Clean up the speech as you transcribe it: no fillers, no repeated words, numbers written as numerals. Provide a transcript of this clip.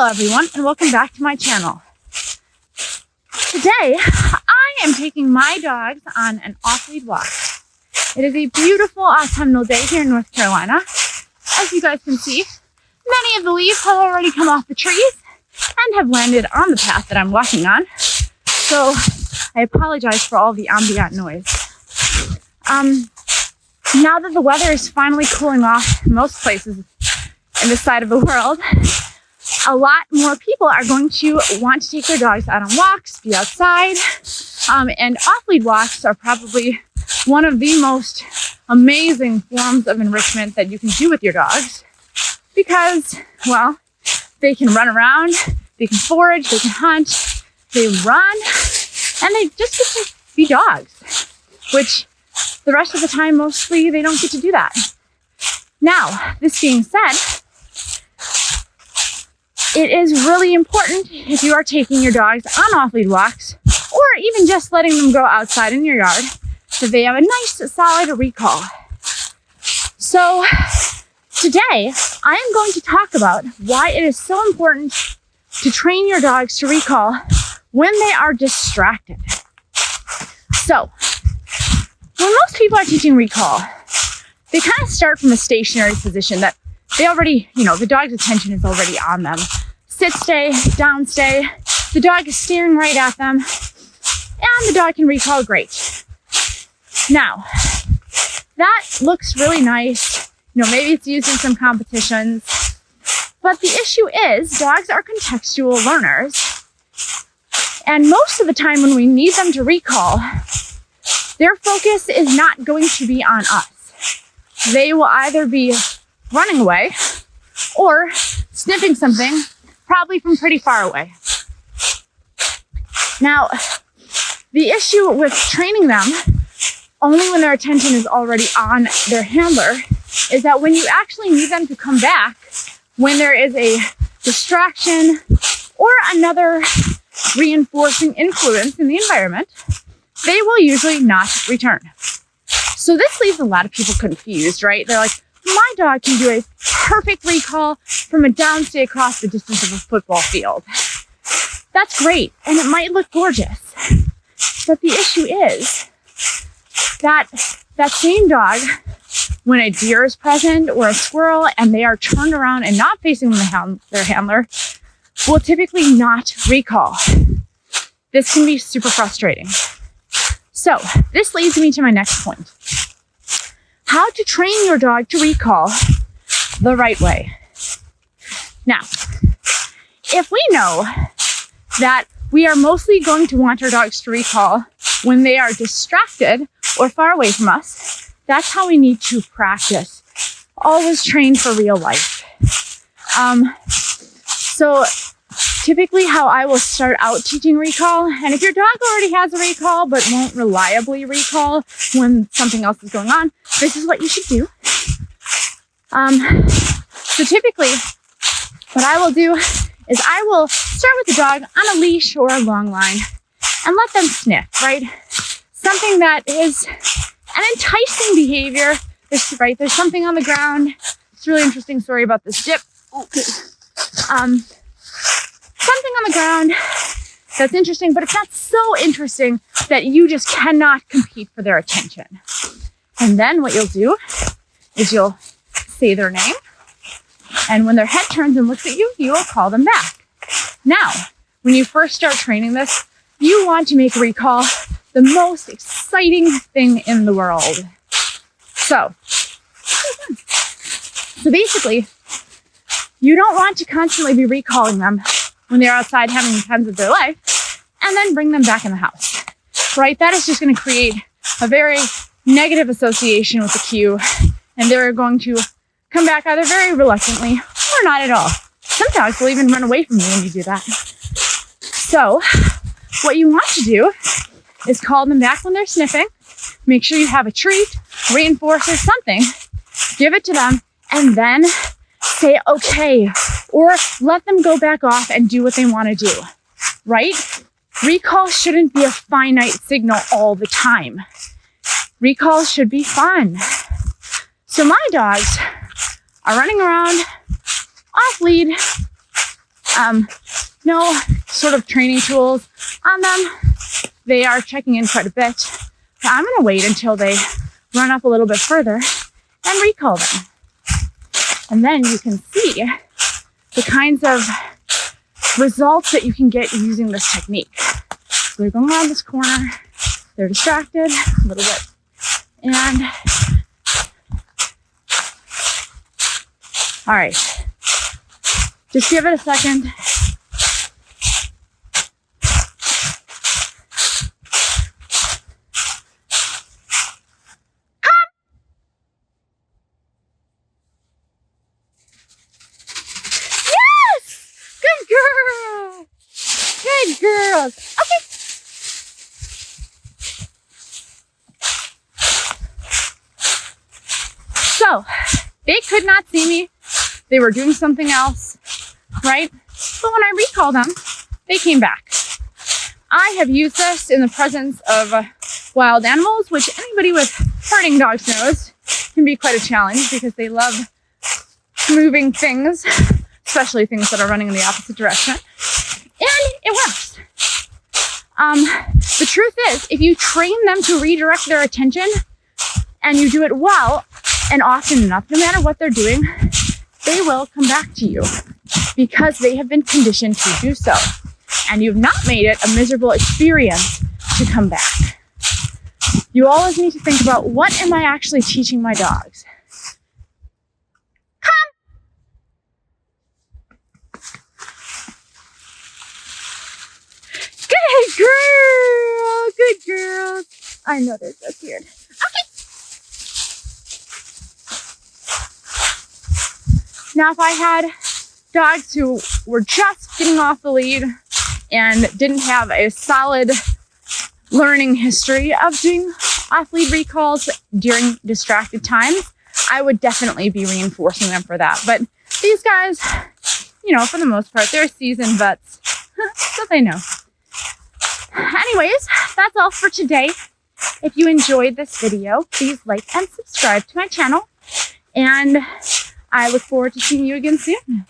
Hello everyone, and welcome back to my channel. Today, I am taking my dogs on an off-lead walk. It is a beautiful autumnal day here in North Carolina. As you guys can see, many of the leaves have already come off the trees and have landed on the path that I'm walking on. So I apologize for all the ambient noise. Now that the weather is finally cooling off in most places in this side of the world, a lot more people are going to want to take their dogs out on walks, be outside, and off-lead walks are probably one of the most amazing forms of enrichment that you can do with your dogs because, well, they can run around, they can forage, they can hunt, they run, and they just get to be dogs, which the rest of the time, mostly, they don't get to do that. Now, this being said, it is really important if you are taking your dogs on off-lead walks or even just letting them go outside in your yard that they have a nice solid recall. So today I am going to talk about why it is so important to train your dogs to recall when they are distracted. So when most people are teaching recall, they kind of start from a stationary position that they already, the dog's attention is already on them. Sit, stay, down, stay. The dog is staring right at them, and the dog can recall great. Now, that looks really nice. Maybe it's used in some competitions. But the issue is, dogs are contextual learners. And most of the time when we need them to recall, their focus is not going to be on us. They will either be running away or sniffing something, probably from pretty far away. Now, the issue with training them only when their attention is already on their handler is that when you actually need them to come back, when there is a distraction or another reinforcing influence in the environment, they will usually not return. So this leaves a lot of people confused, right? They're like, my dog can do a perfect recall from a downstay across the distance of a football field. That's great, and it might look gorgeous. But the issue is that that same dog, when a deer is present or a squirrel and they are turned around and not facing their handler, will typically not recall. This can be super frustrating. So this leads me to my next point. How to train your dog to recall the right way. Now, if we know that we are mostly going to want our dogs to recall when they are distracted or far away from us, that's how we need to practice. Always train for real life. So typically how I will start out teaching recall, and if your dog already has a recall but won't reliably recall when something else is going on, this is what you should do. So typically what I will do is I will start with the dog on a leash or a long line and let them sniff, right? Something that is an enticing behavior. There's something on the ground. It's a really interesting story about this dip. Something on the ground that's interesting, but it's not so interesting that you just cannot compete for their attention. And then what you'll do is you'll say their name, and when their head turns and looks at you, you will call them back. Now, when you first start training this, you want to make recall the most exciting thing in the world. So basically, you don't want to constantly be recalling them when they're outside having the times of their life, and then bring them back in the house, right? That is just going to create a very negative association with the cue, and they're going to come back either very reluctantly or not at all. Some dogs will even run away from you when you do that. So what you want to do is call them back when they're sniffing. Make sure you have a treat, reinforcer, something, give it to them, and then say okay, or let them go back off and do what they want to do, right? Recall shouldn't be a finite signal all the time. Recall should be fun. So my dogs are running around off lead No sort of training tools on them. They are checking in quite a bit. So I'm going to wait until they run up a little bit further and recall them. And then you can see the kinds of results that you can get using this technique. So they're going around this corner. They're distracted a little bit. And all right, just give it a second. Good girls. Okay. So, they could not see me. They were doing something else, right? But when I recalled them, they came back. I have used this in the presence of wild animals, which anybody with herding dogs knows can be quite a challenge because they love moving things, especially things that are running in the opposite direction. And it works. The truth is, if you train them to redirect their attention and you do it well and often enough, no matter what they're doing, they will come back to you because they have been conditioned to do so. And you've not made it a miserable experience to come back. You always need to think about, what am I actually teaching my dogs? Good girl! Good girl! I know they're so cute. Okay! Now, if I had dogs who were just getting off the lead and didn't have a solid learning history of doing off-lead recalls during distracted times, I would definitely be reinforcing them for that. But these guys, you know, for the most part, they're seasoned vets, so they know. Anyways, that's all for today. If you enjoyed this video, please like and subscribe to my channel. And I look forward to seeing you again soon.